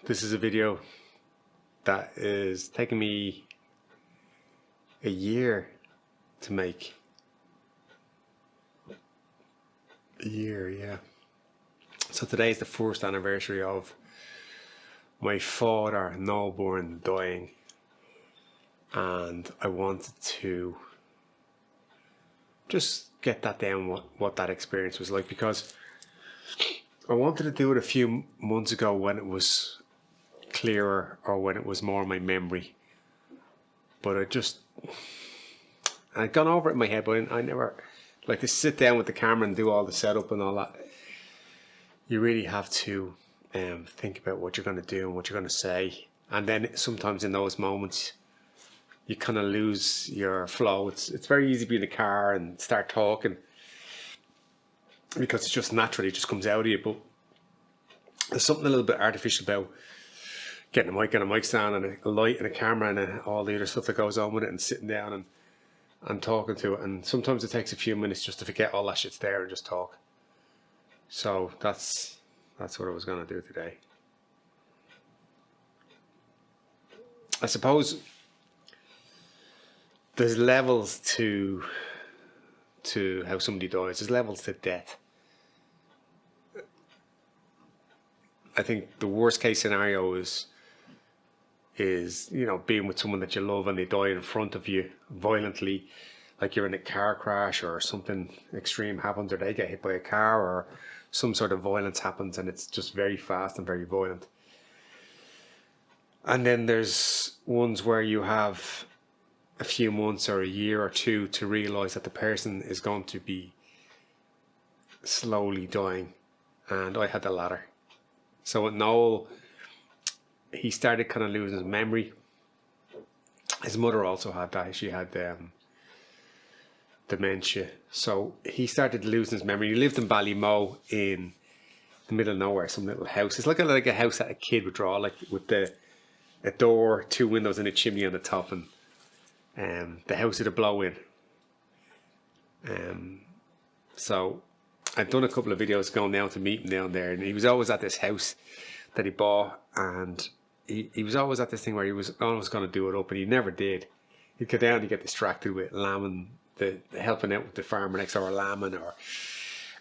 This is a video that is taking me a year to make. A year, yeah. So today is the first anniversary of my father, Noel, dying. And I wanted to just get that down, what that experience was like, because I wanted to do it a few months ago when it was clearer, or when it was more my memory, but I'd gone over it in my head, but I never like to sit down with the camera and do all the setup and all that. You really have to think about what you're going to do and what you're going to say, and then sometimes in those moments you kind of lose your flow. It's very easy to be in the car and start talking because it just naturally just comes out of you, but there's something a little bit artificial about getting a mic and a mic stand and a light and a camera and all the other stuff that goes on with it, and sitting down and talking to it. And sometimes it takes a few minutes just to forget all that shit's there and just talk. So that's what I was going to do today. I suppose there's levels to how somebody dies. There's levels to death. I think the worst case scenario is being with someone that you love and they die in front of you violently, like you're in a car crash or something extreme happens, or they get hit by a car or some sort of violence happens, and it's just very fast and very violent. And then there's ones where you have a few months or a year or two to realise that the person is going to be slowly dying, and I had the latter. So with Noel, he started kind of losing his memory. His mother also had that. She had dementia. So he started losing his memory. He lived in Ballymoe in the middle of nowhere, some little house. It's like a house that a kid would draw, like with a door, 2 windows and a chimney on the top, and the house had a blow in. So I'd done a couple of videos going down to meet him down there, and he was always at this house that he bought, and he was always at this thing where he was always going to do it up, and he never did. He'd go down and get distracted with lambing, helping out with the farmer next door, lambing, or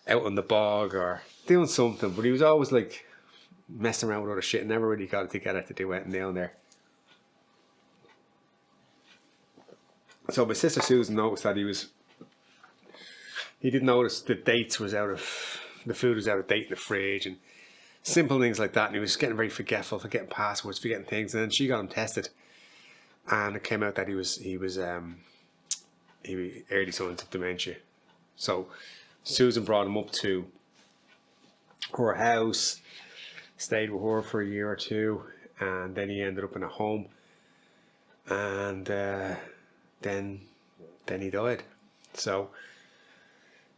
out on the bog, or doing something, but he was always like messing around with other shit and never really got it together to do anything down there. So my sister Susan noticed that he did notice the dates was out of, the food was out of date in the fridge and simple things like that, and he was getting very forgetful, forgetting passwords, forgetting things. And then she got him tested, and it came out that he was early signs of dementia. So Susan brought him up to her house, stayed with her for a year or two, and then he ended up in a home, and then he died. So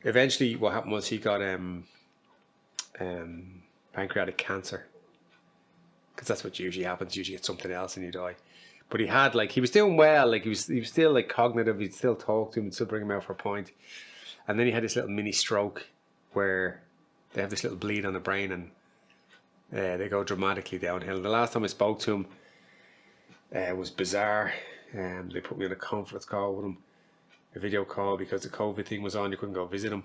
eventually what happened was he got pancreatic cancer, because that's what usually happens. You usually get something else and you die. But he had, like, he was doing well, like he was still like cognitive, he'd still talk to him, he'd still bring him out for a pint. And then he had this little mini stroke where they have this little bleed on the brain, and they go dramatically downhill. The last time I spoke to him, it was bizarre. They put me on a conference call with him, a video call, because the COVID thing was on, you couldn't go visit him.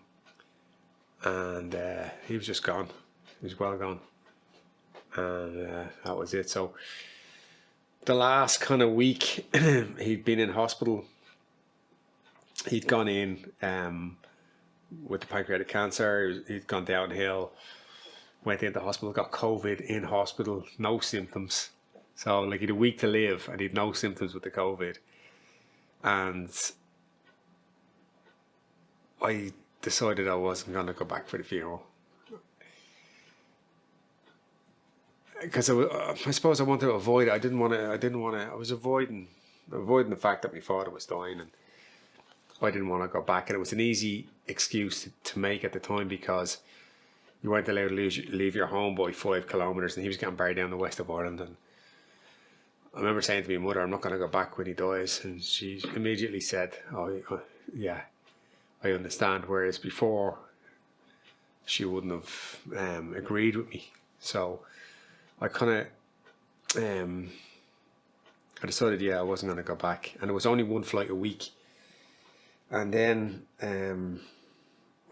And he was just gone. He was well gone. And that was it. So the last kind of week, he'd been in hospital. He'd gone in with the pancreatic cancer. He'd gone downhill, went into hospital, got COVID in hospital, no symptoms. So like he'd a week to live and he'd no symptoms with the COVID. And I decided I wasn't going to go back for the funeral. Because I suppose I wanted to avoid it. I was avoiding the fact that my father was dying, and I didn't want to go back. And it was an easy excuse to make at the time, because you weren't allowed to leave your home by 5 kilometres, and he was getting buried down the west of Ireland. And I remember saying to my mother, I'm not going to go back when he dies. And she immediately said, oh yeah, I understand. Whereas before, she wouldn't have agreed with me. So I kind of I decided, I wasn't going to go back. And it was only one flight a week. And then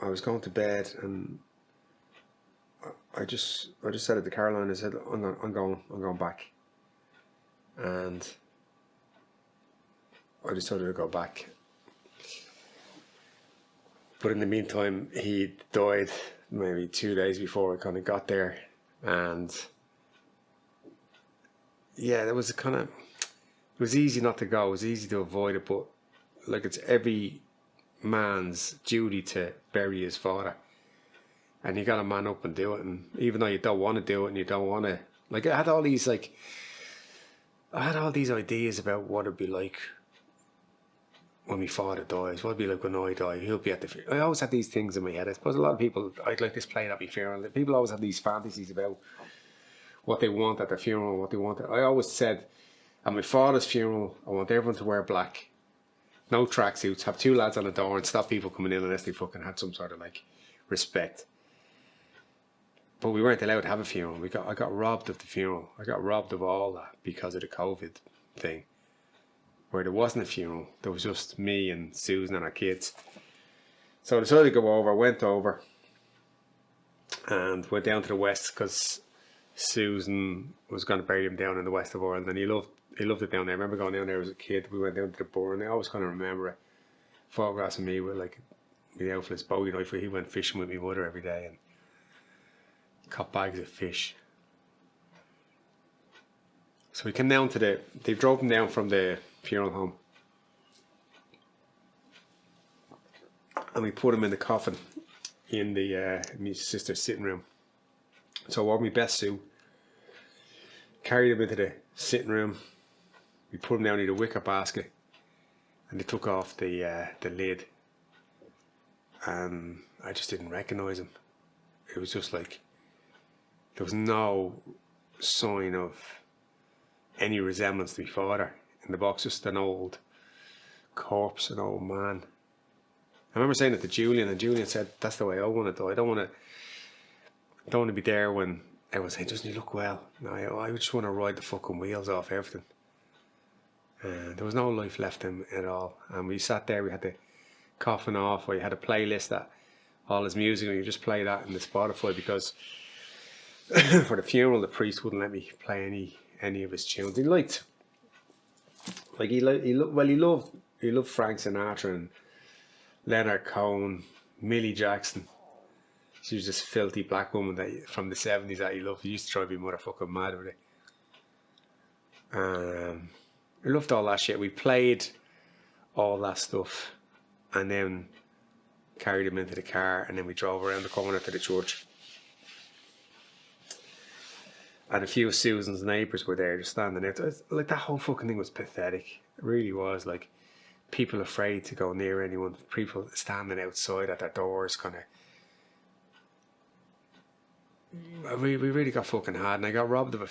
I was going to bed, and I just said it to Caroline. I said, I'm going back. And I decided to go back. But in the meantime, he died maybe 2 days before I kind of got there. And yeah, it was easy not to go. It was easy to avoid it. But like, it's every man's duty to bury his father. And you got to man up and do it. And even though you don't want to do it, and you don't want to, like, I had all these ideas about what it'd be like when my father dies, what it'd be like when I die. He'll be at the funeral. I always had these things in my head. I suppose a lot of people, I'd like this played at my funeral. People always have these fantasies about what they want at their funeral, what they want. I always said, at my father's funeral, I want everyone to wear black, no tracksuits, have 2 lads on the door, and stop people coming in unless they fucking had some sort of like respect. But we weren't allowed to have a funeral. I got robbed of the funeral. I got robbed of all that because of the COVID thing, where there wasn't a funeral. There was just me and Susan and our kids. So I decided to go over. Went over and went down to the west because Susan was going to bury him down in the west of Ireland, and he loved it down there. I remember going down there as a kid. We went down to the burn. I always kind of remember it. Photographs of me with like the outfit's Bowie knife, where he went fishing with my mother every day and caught bags of fish. So we came down to they drove him down from the funeral home, and we put him in the coffin in my sister's sitting room. So I wore my best suit, carried him into the sitting room. We put him down in the wicker basket, and they took off the lid, and I just didn't recognise him. It was just like, there was no sign of any resemblance to my father in the box, just an old corpse, an old man. I remember saying it to Julian, and Julian said, that's the way I want to die. I don't want to be there when everyone's saying, doesn't he look well? No, I just want to ride the fucking wheels off everything. There was no life left in at all. And we sat there, we had the coffin off, we had a playlist that all his music, and you just play that in the Spotify, because for the funeral the priest wouldn't let me play any of his tunes. He loved Frank Sinatra and Leonard Cohen, Millie Jackson. She was this filthy black woman from the 70s that he loved. He used to drive me motherfucking mad with it. I loved all that shit. We played all that stuff, and then carried him into the car, and then we drove around the corner to the church. And a few of Susan's neighbours were there just standing there. Like, that whole fucking thing was pathetic. It really was. Like, people afraid to go near anyone. People standing outside at their doors, kind of. We really got fucking hard. And I got robbed of a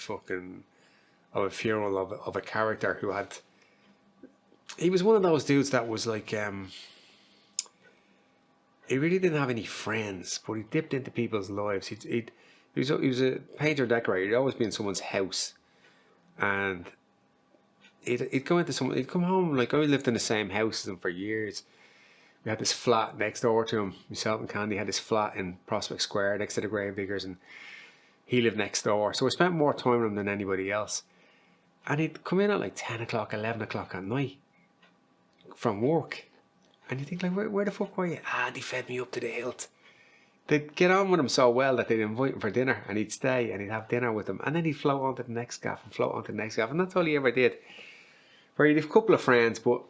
funeral of a character who had. He was one of those dudes that was like. He really didn't have any friends, but he dipped into people's lives. He was a painter decorator. He'd always be in someone's house, and he'd go into someone. He'd come home. Like, I lived in the same house as him for years. We had this flat next door to him. Myself and Candy had this flat in Prospect Square next to the Gravediggers, and he lived next door. So I spent more time with him than anybody else. And he'd come in at like 10 o'clock, 11 o'clock at night from work, and you think, like, where the fuck were you? They fed me up to the hilt. They'd get on with him so well that they'd invite him for dinner, and he'd stay and he'd have dinner with them, and then he'd float on to the next gaff and float on to the next gaff, and that's all he ever did. Where he'd have a couple of friends, but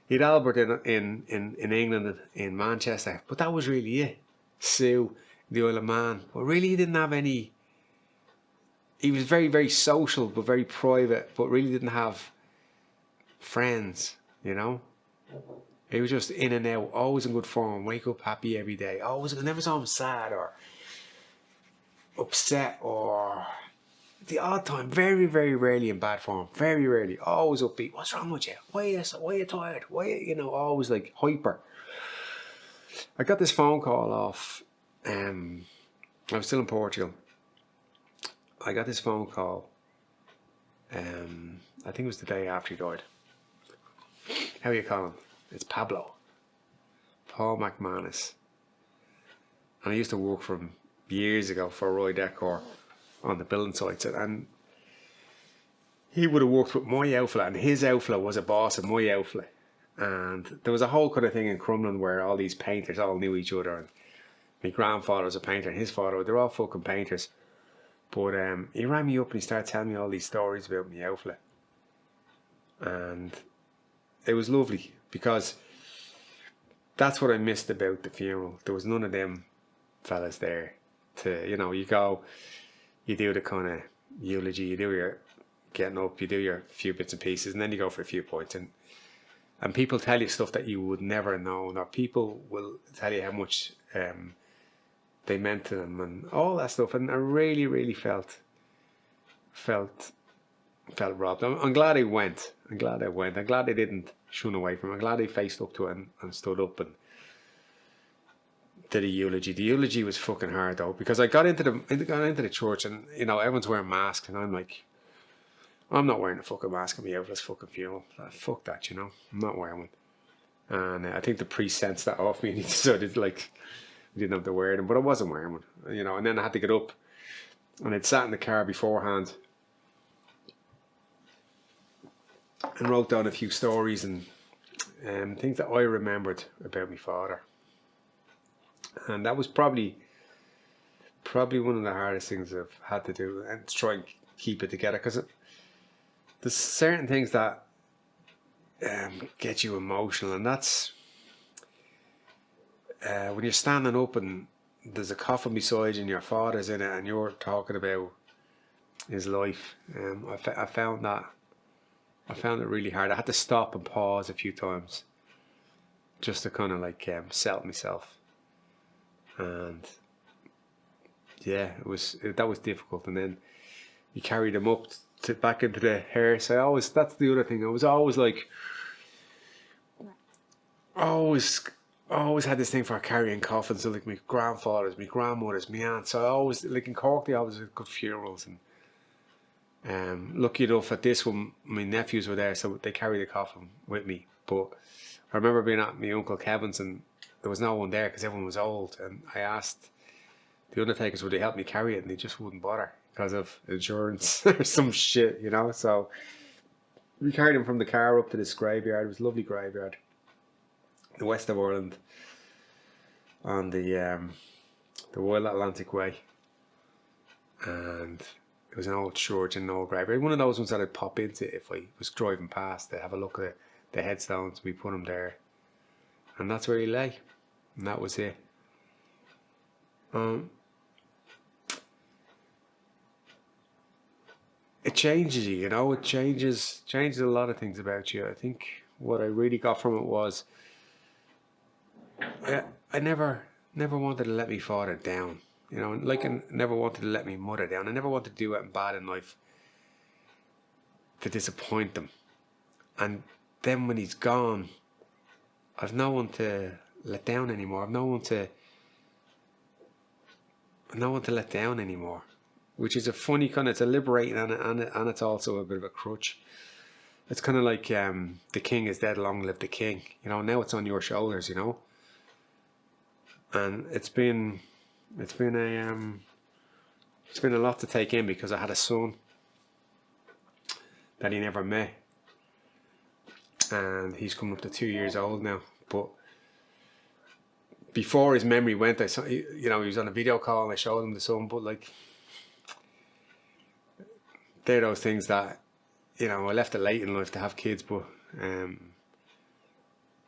he'd Albert in England, in Manchester, but that was really it. Sue, the Isle of Man, but really he didn't have any. He was very, very social, but very private, but really didn't have friends, you know. He was just in and out, always in good form, wake up happy every day. Always, I never saw him sad or upset or the odd time. Very, very rarely in bad form. Very rarely. Always upbeat. What's wrong with you? Why are you tired? Always like hyper. I got this phone call off. I was still in Portugal. I got this phone call I think it was the day after he died. How you call him? It's Pablo. Paul McManus. And I used to work for him years ago for Roy Decor on the building sites, and he would have worked with my outfit, and his outfit was a boss of my outfit. And there was a whole kind of thing in Crumlin where all these painters all knew each other. And my grandfather was a painter, and his father, they're all fucking painters. But he rang me up and he started telling me all these stories about my outfit. And it was lovely because that's what I missed about the funeral. There was none of them fellas there to, you know, you go, you do the kind of eulogy, you do your getting up, you do your few bits and pieces, and then you go for a few points. And people tell you stuff that you would never know, or people will tell you how much they meant to them and all that stuff. And I really, really felt robbed. I'm glad I went. I'm glad I went. I'm glad I didn't shun away from it. I'm glad I faced up to it and stood up and did a eulogy. The eulogy was fucking hard though, because I got into the church and, you know, everyone's wearing masks and I'm like, I'm not wearing a fucking mask at me out for this fucking funeral. Fuck that, you know. I'm not wearing one. And I think the priest sensed that off me and he decided, like, I didn't have to wear them, but I wasn't wearing one, you know. And then I had to get up and I'd sat in the car beforehand and wrote down a few stories and things that I remembered about my father. And that was probably one of the hardest things I've had to do, and to try and keep it together, because there's certain things that get you emotional, and that's when you're standing up and there's a coffin beside you and your father's in it and you're talking about his life. I found it really hard. I had to stop and pause a few times just to kind of like settle myself. And yeah, that was difficult. And then you carried him up back into the hearse. That's the other thing. I was always like, always had this thing for carrying coffins. So like my grandfathers, my grandmothers, my aunts. So I always, like in Cork, they always had good funerals. And lucky enough at this one, my nephews were there, so they carried the coffin with me. But I remember being at my uncle Kevin's and there was no one there because everyone was old. And I asked the undertakers would they help me carry it, and they just wouldn't bother because of insurance or some shit, you know. So we carried him from the car up to this graveyard. It was a lovely graveyard, the west of Ireland, on the Royal Atlantic Way, and it was an old church and an old graveyard. One of those ones that I'd pop into if I was driving past to have a look at the headstones. We put him there, and that's where he lay, and that was it. It changes you, you know. It changes a lot of things about you. I think what I really got from it was I never wanted to let my father down, you know. Like I never wanted to let my mother down. I never wanted to do anything bad in life to disappoint them. And then when he's gone, I've no one to let down anymore. I've no one to let down anymore. Which is a funny kind of, it's a liberating and it's also a bit of a crutch. It's kind of like the king is dead, long live the king. You know, now it's on your shoulders, you know. And it's been a lot to take in, because I had a son that he never met, and he's coming up to 2 years old now. But before his memory went, I saw, you know, he was on a video call and I showed him the son. But like, they're those things that, you know, I left it late in life to have kids, but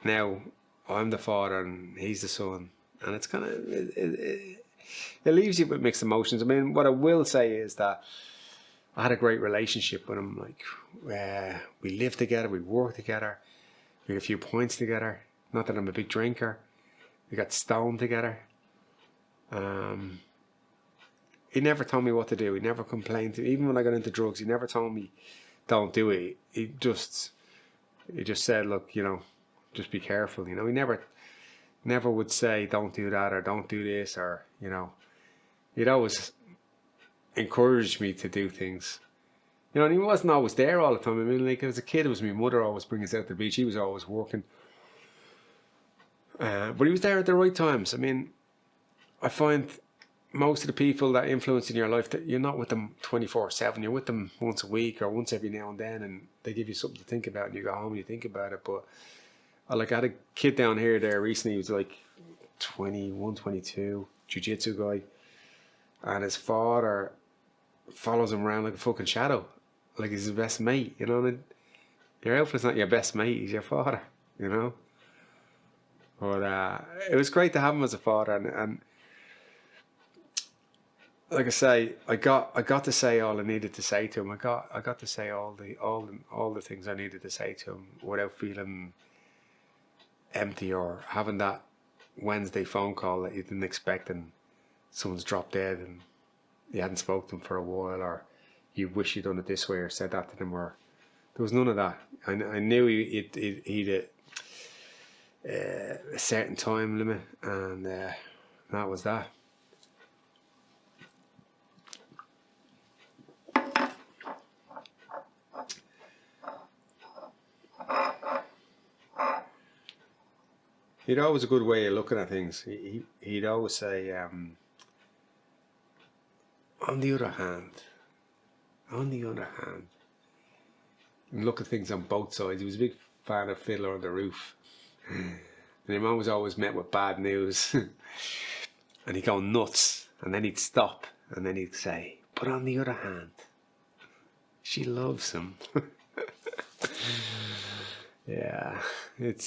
now I'm the father and he's the son, and it's kind of it leaves you with mixed emotions. I mean, what I will say is that I had a great relationship with him. Like, we lived together, we worked together, we had a few points together. Not that I'm a big drinker. We got stoned together. He never told me what to do. He never complained to me. Even when I got into drugs, he never told me, don't do it. He just said, look, you know, just be careful. You know, he never would say, don't do that or don't do this, or, you know, he'd always encourage me to do things. You know, and he wasn't always there all the time. I mean, like as a kid, it was my mother always bringing us out to the beach. He was always working. But he was there at the right times. I mean, I find most of the people that influence in your life, that you're not with them 24/7. You're with them once a week or once every now and then, and they give you something to think about, and you go home and you think about it. But I had a kid down here there recently. He was like 21, 22, jiu-jitsu guy, and his father follows him around like a fucking shadow, like he's his best mate. You know, and your outfit's not your best mate; he's your father. You know. But it was great to have him as a father, and like I say, I got to say all I needed to say to him. I got to say all the things I needed to say to him without feeling empty or having that Wednesday phone call that you didn't expect and someone's dropped dead and you hadn't spoken to them for a while, or you wish you'd done it this way or said that to them, or there was none of that. I knew he'd a certain time limit, and that was that. He'd always a good way of looking at things. He'd always say, on the other hand, and look at things on both sides. He was a big fan of Fiddler on the Roof. And your mum was always met with bad news. And he'd go nuts. And then he'd stop. And then he'd say, but on the other hand, she loves him. Yeah, it's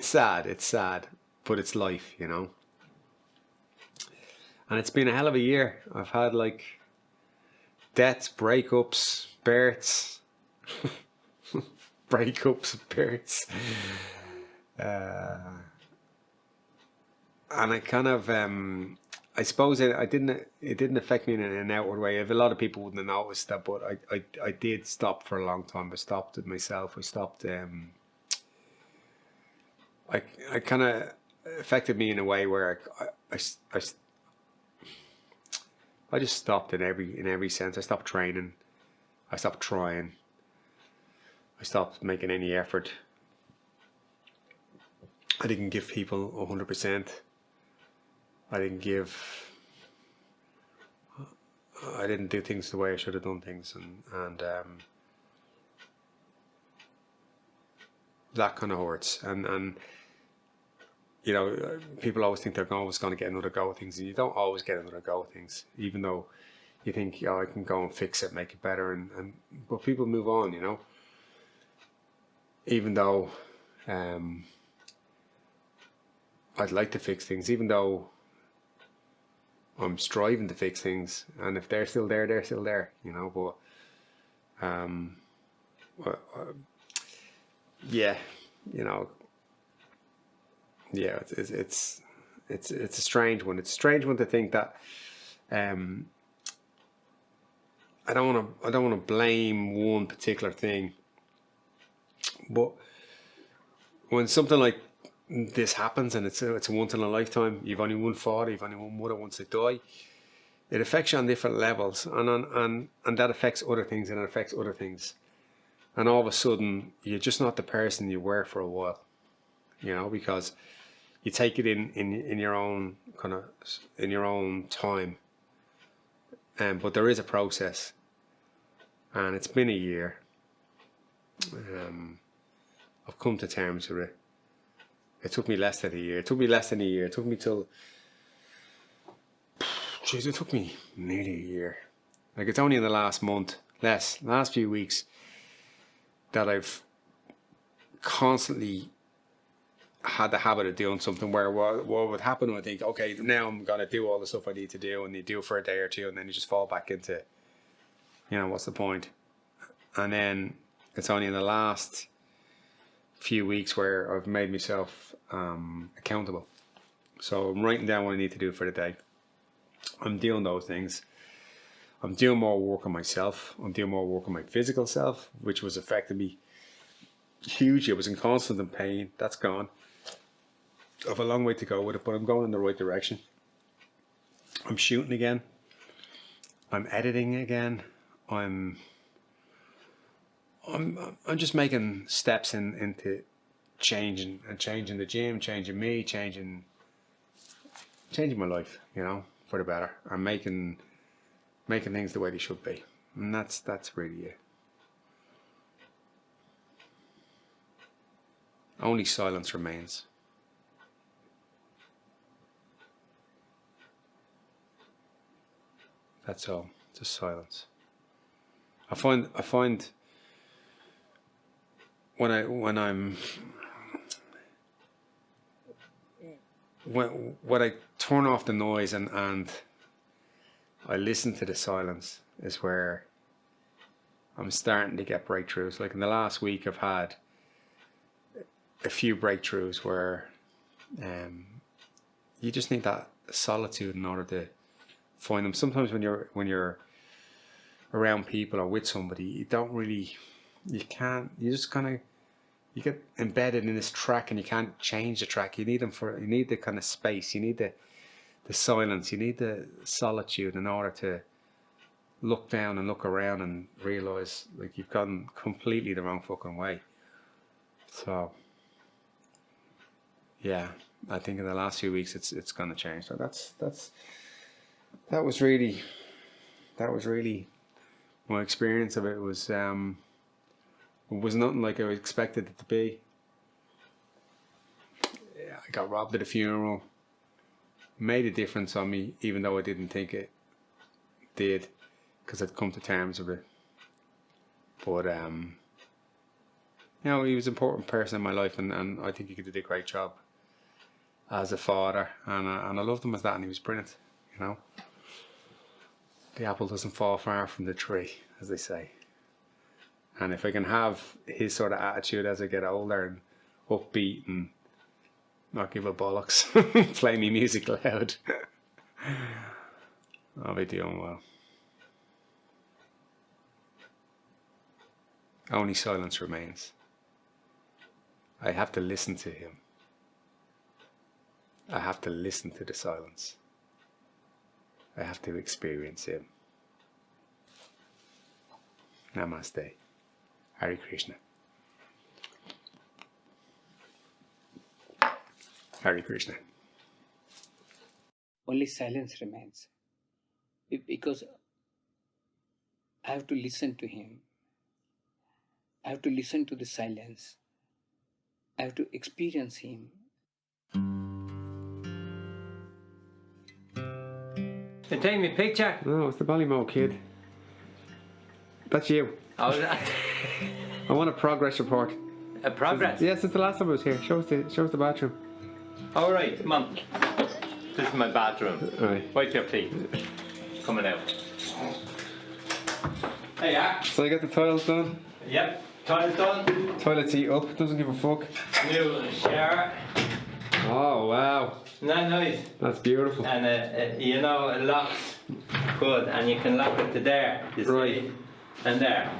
sad, but it's life, you know. And it's been a hell of a year. I've had like deaths, breakups, births, and I kind of, I suppose it didn't affect me in an outward way. If a lot of people wouldn't have noticed that, but I did stop for a long time. I stopped it myself. I stopped. I kind of affected me in a way where I just stopped in every sense. I stopped training. I stopped trying. I stopped making any effort. I didn't give people 100%. I didn't do things the way I should have done things, and that kind of hurts. And you know, people always think they're always going to get another go at things, and you don't always get another go at things, even though you think, oh, I can go and fix it, make it better, but people move on, you know. Even though I'd like to fix things, even though I'm striving to fix things, and if they're still there, they're still there, you know. But yeah, you know, yeah, it's a strange one. It's a strange one to think that I don't want to blame one particular thing, but when something like this happens and it's a once in a lifetime, you've only one father, you've only one mother once they die, it affects you on different levels, and that affects other things, and it affects other things, and all of a sudden you're just not the person you were for a while, you know, because you take it in your own kind of, in your own time, but there is a process, and it's been a year. I've come to terms with it. It took me less than a year. It took me till, jeez, it took me nearly a year. Like, it's only in the last month, last few weeks, that I've constantly had the habit of doing something where what would happen when I think, okay, now I'm going to do all the stuff I need to do, and you do it for a day or two, and then you just fall back into, you know, what's the point? And then it's only in the last few weeks where I've made myself accountable. So I'm writing down what I need to do for the day. I'm doing those things. I'm doing more work on myself. I'm doing more work on my physical self, which was affecting me hugely. I was in constant pain. That's gone. I have a long way to go with it, but I'm going in the right direction. I'm shooting again. I'm editing again. I'm just making steps into changing the gym, changing me, changing my life, you know, for the better. I'm making things the way they should be, and that's really it. Only silence remains. That's all. Just silence. I find when I turn off the noise and I listen to the silence is where I'm starting to get breakthroughs. Like in the last week, I've had a few breakthroughs where you just need that solitude in order to find them. Sometimes when you're around people or with somebody, you get embedded in this track and you can't change the track. You need the kind of space, you need the silence, you need the solitude in order to look down and look around and realise like you've gone completely the wrong fucking way. So yeah, I think in the last few weeks it's gonna change. So that was really my experience of it. Was nothing like I expected it to be. Yeah, I got robbed at a funeral. Made a difference on me, even though I didn't think it did, because I'd come to terms with it. But you know, he was an important person in my life, and I think he did a great job as a father, and I loved him as that, and he was brilliant. You know, the apple doesn't fall far from the tree, as they say. And if I can have his sort of attitude as I get older and upbeat and not give a bollocks, play me music loud, I'll be doing well. Only silence remains. I have to listen to him. I have to listen to the silence. I have to experience him. Namaste. Hare Krishna. Hare Krishna. Only silence remains. Because I have to listen to him. I have to listen to the silence. I have to experience him. You take me picture? No, it's the Ballymo kid. That's you. Oh, that. I want a progress report. A progress? Yeah, since the last time I was here. Show us the bathroom. All right, come on. This is my bathroom. All right. Wipe your feet. Coming out. There you are. So you got the tiles done? Yep. Toilet done. Toilet seat up. Doesn't give a fuck. New shower. Oh wow. Isn't that nice? That's beautiful. And you know, it locks good, and you can lock it to there. You see? Right. And there.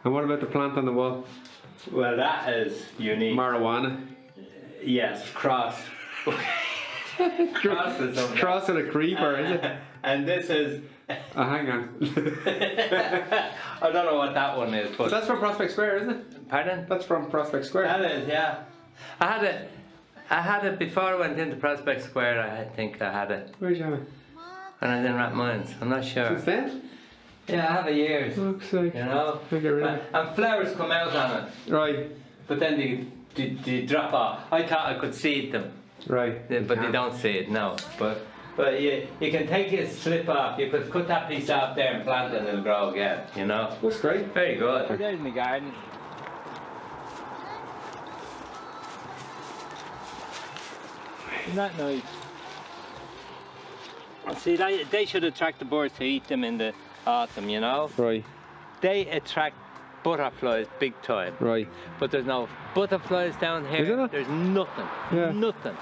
And what about the plant on the wall? Well, that is unique. Marijuana. Yes, cross. Cross is something. Cross with a creeper, is it? And this is. Hang on. I don't know what that one is, but That's from Prospect Square, isn't it? Pardon? That's from Prospect Square. That is, yeah. I had it before I went into Prospect Square. I think I had it Where'd you have it? when I was in Rathmines. I'm not sure. Since then? Yeah, I have it years. Looks like. You know. I get rid of it. And flowers come out on it, Right. but then they drop off. I thought I could seed them, Right. but they don't seed, no. But you can take a slip off. You could cut that piece off there and plant it, and it'll grow again. You know. Looks great. Very good. There's my garden. Isn't that nice? See, they should attract the birds to eat them in the autumn, you know? Right. They attract butterflies big time. Right. But there's no butterflies down here. Is there not? There's nothing. Yeah. Nothing.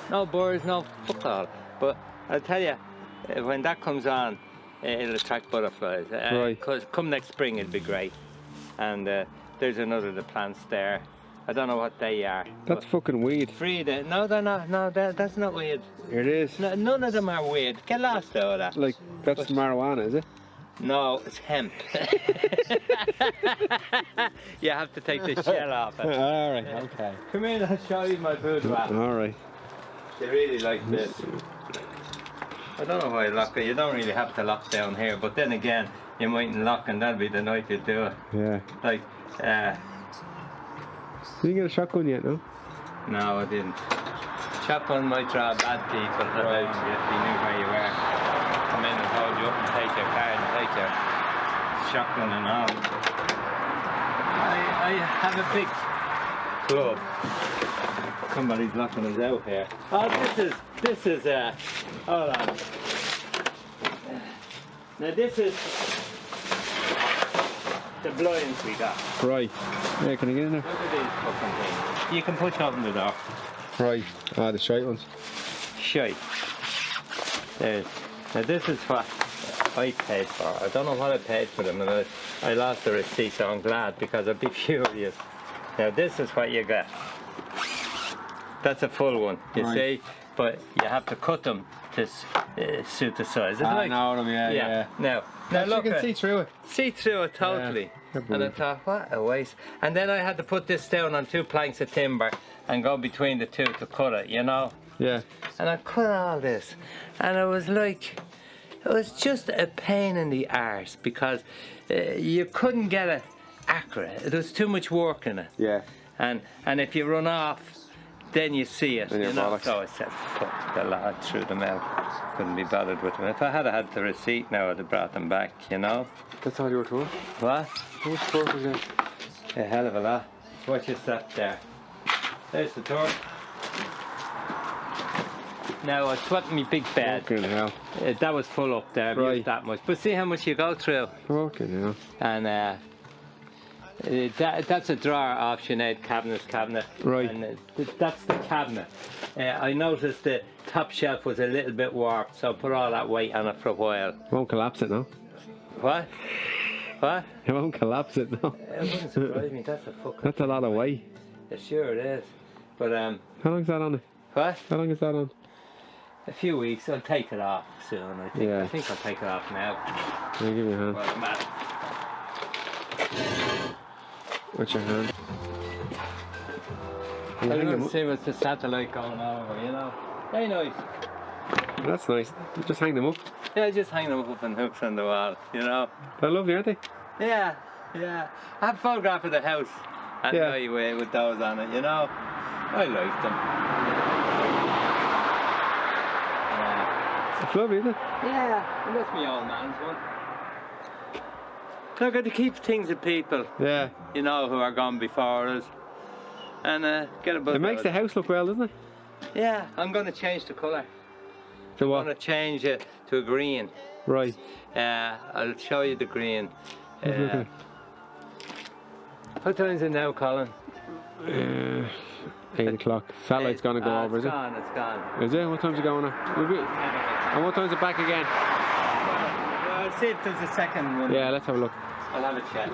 No birds, no fuck all. But I'll tell you, when that comes on, it'll attract butterflies. Right. Because come next spring, it'll be great. And there's another of the plants there. I don't know what they are. That's fucking weed. Frida. No, they're not. No, that's not weird. It is. No, none of them are weird. Get lost out of that. Like, that's marijuana, is it? No, it's hemp. You have to take the shell off it. All right, okay. Come in, I'll show you my boudoir. All right. They really like this. I don't know why I lock it. You don't really have to lock down here, but then again, you mightn't lock and that'll be the night you do it. Yeah. Like, You didn't get a shotgun yet, no? no, I didn't. Shotgun might draw bad people about you if they knew where you were. Come in and hold you up and take your card and take your shotgun and all. I have a big club. Somebody's locking us out here. Oh, this is hold on. Now this is the blinds we got. Right. Yeah, can I get in there? Look at these fucking things. You can push open the door. Right. Ah, the shite ones. Shite. There's. Now this is what I paid for. I don't know what I paid for them, and I lost the receipt, so I'm glad because I'd be furious. Now this is what you get. That's a full one, you see, but you have to cut them to suit the size. It's like, know them, yeah. Now you look, can see through it. see through it totally. Yeah. And I thought, what a waste. And then I had to put this down on 2 planks of timber and go between the two to cut it, you know. Yeah. And I cut all this, and it was like, it was just a pain in the arse because you couldn't get it accurate. There was too much work in it. Yeah. And if you run off, then you see it, Then you you're know. bollocks. So I said, fuck the lad, threw them out. Couldn't be bothered with them. If I had the receipt now, I'd have brought them back, you know. That's all you were told? What? How much torque was that? A hell of a lot. Watch your step there. There's the torque. Now I swept my big bed. Fucking hell. That was full up there, I've Right. used that much. But see how much you go through. Fucking hell. And that's a drawer optionate cabinet. Right. And that's the cabinet. I noticed the top shelf was a little bit warped, so I put all that weight on it for a while. Won't collapse it, no? What? What? It won't collapse it, no? It wouldn't surprise me. That's a fucking. That's a lot of weight. Sure it is. But How long is that on it? what? How long is that on? A few weeks. I'll take it off soon. I think. Yeah. I think I'll take it off now. I'll give you a hand. Well, man. With your hand. I'm going to see what's the satellite going over, you know. Very nice. That's nice. Just hang them up. Yeah, just hang them up on hooks on the wall, you know. They're lovely, aren't they? Yeah. I have a photograph of the house at Yeah. night with those on it, you know. I like them. It's lovely, isn't it? Yeah, that's my old man's one. Look, to keep things of people, Yeah. you know, who are gone before us. And get a buzz It makes out the of house look well, doesn't it? Yeah, I'm going to change the colour. To I'm what? going to change it to a green. Right. I'll show you the green. Okay. What time is it now, Colin? 8 o'clock. Satellite's gonna go over, is It's it? gone, it's gone. Is it? What time's it going on? And what time's it back again? Well, I'll see if there's a second one. Yeah, let's have a look. I'll have a chat.